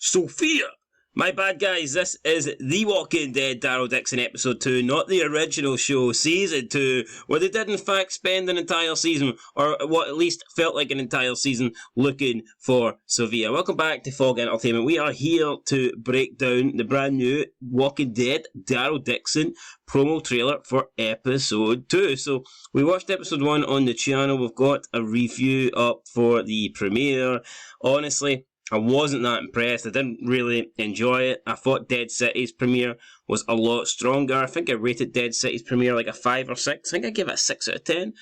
Sophia! My bad, guys. This is The Walking Dead Daryl Dixon episode 2, not the original show, season 2, where they did in fact spend an entire season, or what at least felt like an entire season, looking for Sophia. Welcome back to Fog Entertainment. We are here to break down the brand new Walking Dead Daryl Dixon promo trailer for episode 2. So, we watched episode 1 on the channel. We've got a review up for the premiere. Honestly, I wasn't that impressed. I didn't really enjoy it. I thought Dead City's premiere was a lot stronger. I think I rated Dead City's premiere like a 5 or 6. I think I gave it a 6 out of 10.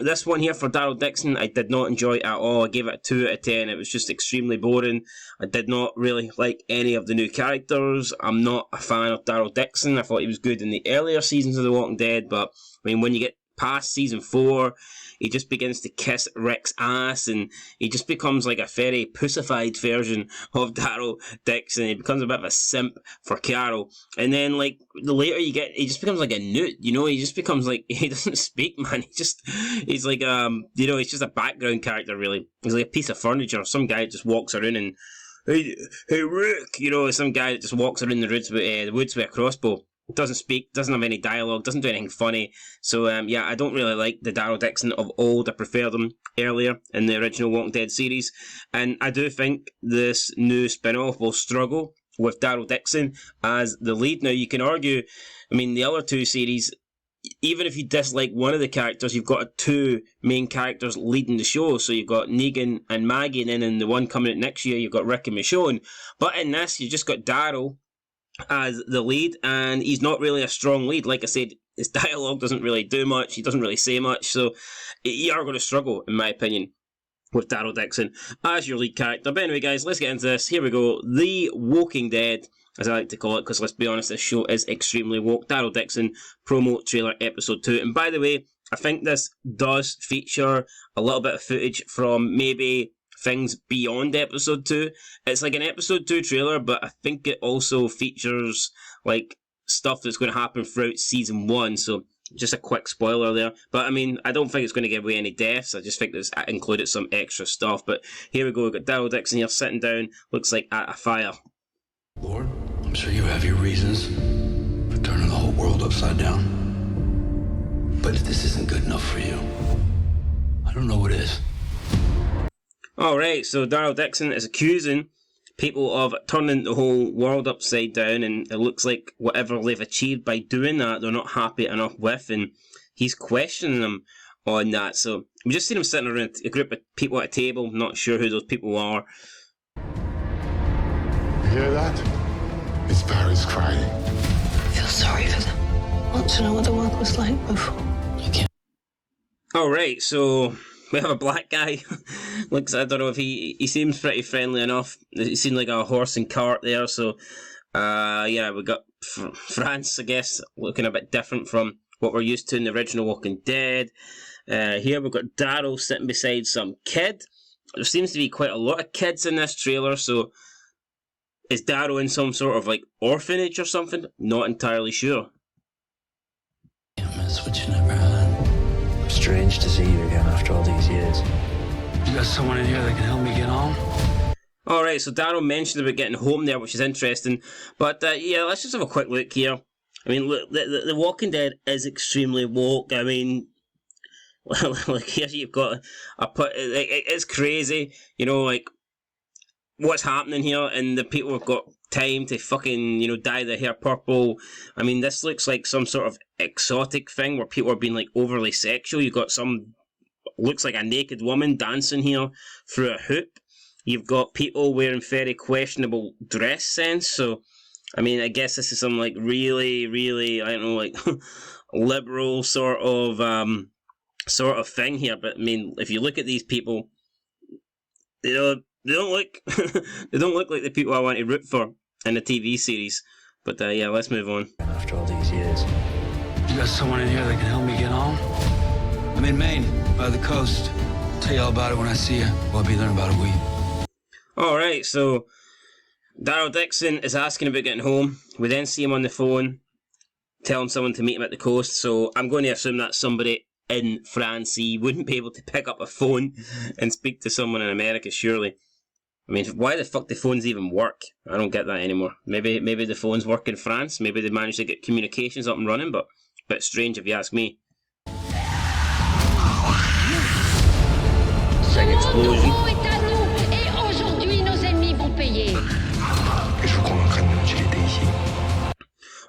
This one here for Daryl Dixon, I did not enjoy at all. I gave it a 2 out of 10. It was just extremely boring. I did not really like any of the new characters. I'm not a fan of Daryl Dixon. I thought he was good in the earlier seasons of The Walking Dead, but I mean, when you get past season 4, he just begins to kiss Rick's ass, and he just becomes like a very pussified version of Daryl Dixon. He becomes a bit of a simp for Carol, and then like the later you get, he just becomes like a newt, you know. He just becomes like, he doesn't speak, man. He's like you know, he's just a background character, really. He's like a piece of furniture. Some guy just walks around and hey Rick, you know, some guy that just walks around the woods with a crossbow. Doesn't speak, doesn't have any dialogue, doesn't do anything funny. So, yeah, I don't really like the Daryl Dixon of old. I prefer them earlier in the original Walking Dead series. And I do think this new spin-off will struggle with Daryl Dixon as the lead. Now, you can argue, I mean, the other two series, even if you dislike one of the characters, you've got two main characters leading the show. So you've got Negan and Maggie, and then in the one coming out next year, you've got Rick and Michonne. But in this, you just got Daryl as the lead, and he's not really a strong lead. Like I said, his dialogue doesn't really do much, he doesn't really say much, so you are going to struggle, in my opinion, with Daryl Dixon as your lead character. But anyway, guys, let's get into this. Here we go. The Walking Dead, as I like to call it, because let's be honest, this show is extremely woke. Daryl Dixon promo trailer episode 2. And by the way, I think this does feature a little bit of footage from maybe things beyond episode 2. It's like an episode 2 trailer, but I think it also features like stuff that's going to happen throughout season 1, so just a quick spoiler there. But I mean, I don't think it's going to give away any deaths. I just think it's included some extra stuff. But here we go, we've got Daryl Dixon here sitting down, looks like at a fire. Lord, I'm sure you have your reasons for turning the whole world upside down. But if this isn't good enough for you, I don't know what is. Alright, so Daryl Dixon is accusing people of turning the whole world upside down, and it looks like whatever they've achieved by doing that, they're not happy enough with, and he's questioning them on that. So we've just seen him sitting around a group of people at a table, not sure who those people are. You hear that? It's Barry's crying. I feel sorry for them. I want to know what the world was like before. You can't. Alright, so we have a black guy. Looks, I don't know if he seems pretty friendly enough. He seemed like a horse and cart there, so yeah, we got France, I guess, looking a bit different from what we're used to in the original Walking Dead. Here we've got Daryl sitting beside some kid. There seems to be quite a lot of kids in this trailer, so is Daryl in some sort of like orphanage or something? Not entirely sure. Can't miss what you never had. Strange to see you again after all these years. You got someone in here that can help me get home? Alright, so Daryl mentioned about getting home there, which is interesting. But yeah, let's just have a quick look here. I mean, look, the Walking Dead is extremely woke. I mean, like here you've got it's crazy, you know, like what's happening here, and the people have got time to fucking, you know, dye their hair purple. I mean, this looks like some sort of exotic thing where people are being like overly sexual. You've got some, looks like a naked woman dancing here through a hoop. You've got people wearing very questionable dress sense. So, I mean, I guess this is some like really, really, I don't know, like liberal sort of thing here. But I mean, if you look at these people, you know, they don't look they don't look like the people I want to root for in the TV series. But yeah, let's move on. After all these years. You got someone in here that can help me get home? I'm in Maine, by the coast. I'll tell you all about it when I see you. Well, I'll be there in about a week. Alright, so Daryl Dixon is asking about getting home. We then see him on the phone, telling someone to meet him at the coast. So I'm going to assume that's somebody in France. He wouldn't be able to pick up a phone and speak to someone in America, surely. I mean, why the fuck do phones even work? I don't get that anymore. Maybe the phones work in France. Maybe they managed to get communications up and running, but a bit strange if you ask me. Big explosion.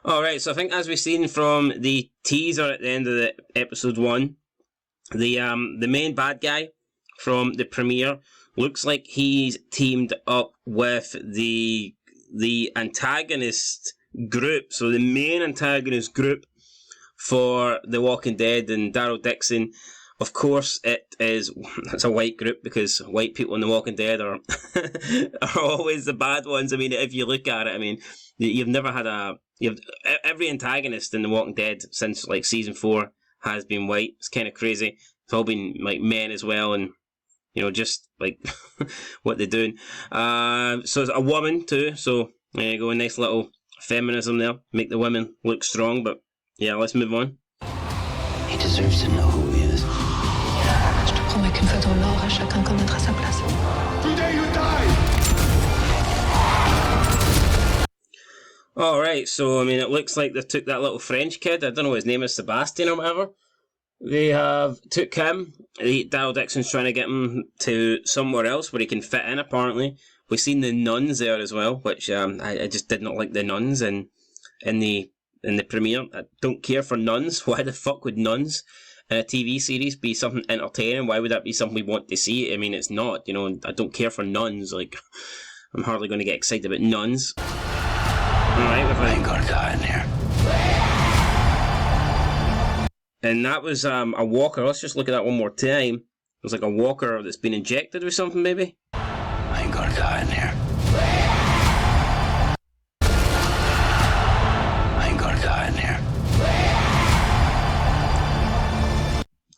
Alright, so I think as we've seen from the teaser at the end of the episode 1, the main bad guy from the premiere looks like he's teamed up with the antagonist group. So the main antagonist group for The Walking Dead and Daryl Dixon, of course, it's a white group, because white people in The Walking Dead are are always the bad ones. I mean, if you look at it, I mean, you've never had every antagonist in The Walking Dead since like season 4 has been white. It's kind of crazy. It's all been like men as well, and just like what they're doing. So it's a woman too. So there you go, a nice little feminism there. Make the women look strong. But yeah, let's move on. He deserves to know who he is. Je te promets qu'une fois dans l'or, chacun connaîtra sa place. Today you die! Alright, so I mean, it looks like they took that little French kid. I don't know his name is, Sebastian or whatever. They have took him. Daryl Dixon's trying to get him to somewhere else where he can fit in, apparently. We've seen the nuns there as well, which I just did not like the nuns in the premiere. I don't care for nuns. Why the fuck would nuns in a TV series be something entertaining? Why would that be something we want to see? I mean, it's not. I don't care for nuns. Like, I'm hardly going to get excited about nuns. Alright, I ain't got a guy in here. And that was a walker. Let's just look at that one more time. It was like a walker that's been injected with something, maybe? I ain't got a guy in here. I ain't got a guy in here.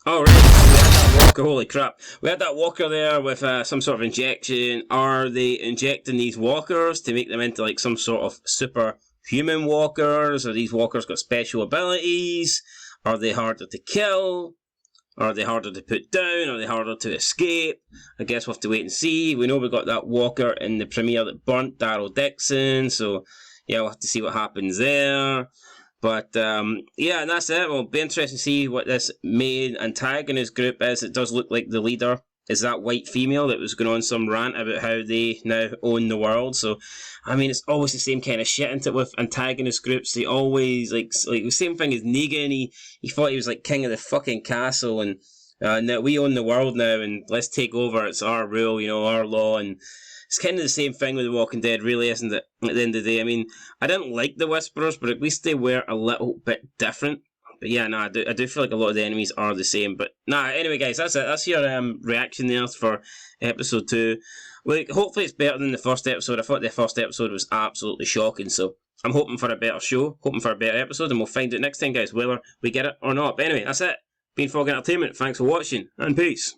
Alright, we had that walker. Holy crap. We had that walker there with some sort of injection. Are they injecting these walkers to make them into like some sort of superhuman walkers? Are these walkers got special abilities? Are they harder to kill? Are they harder to put down? Are they harder to escape? I guess we'll have to wait and see. We know we got that walker in the premiere that burnt Daryl Dixon, so yeah, we'll have to see what happens there. But yeah, and that's it. Well, it'll be interesting to see what this main antagonist group is. It does look like the leader is that white female that was going on some rant about how they now own the world. So, I mean, it's always the same kind of shit, isn't it, with antagonist groups? They always, like the same thing as Negan. He thought he was, like, king of the fucking castle, and now we own the world now, and let's take over. It's our rule, our law, and it's kind of the same thing with The Walking Dead, really, isn't it, at the end of the day? I mean, I didn't like the Whisperers, but at least they were a little bit different. But yeah, I do feel like a lot of the enemies are the same. But anyway, guys, that's it. That's your reaction there for episode 2. Like, hopefully it's better than the first episode. I thought the first episode was absolutely shocking, so I'm hoping for a better show, hoping for a better episode, and we'll find out next time, guys, whether we get it or not. But anyway, that's it. Been Fog Entertainment. Thanks for watching, and peace.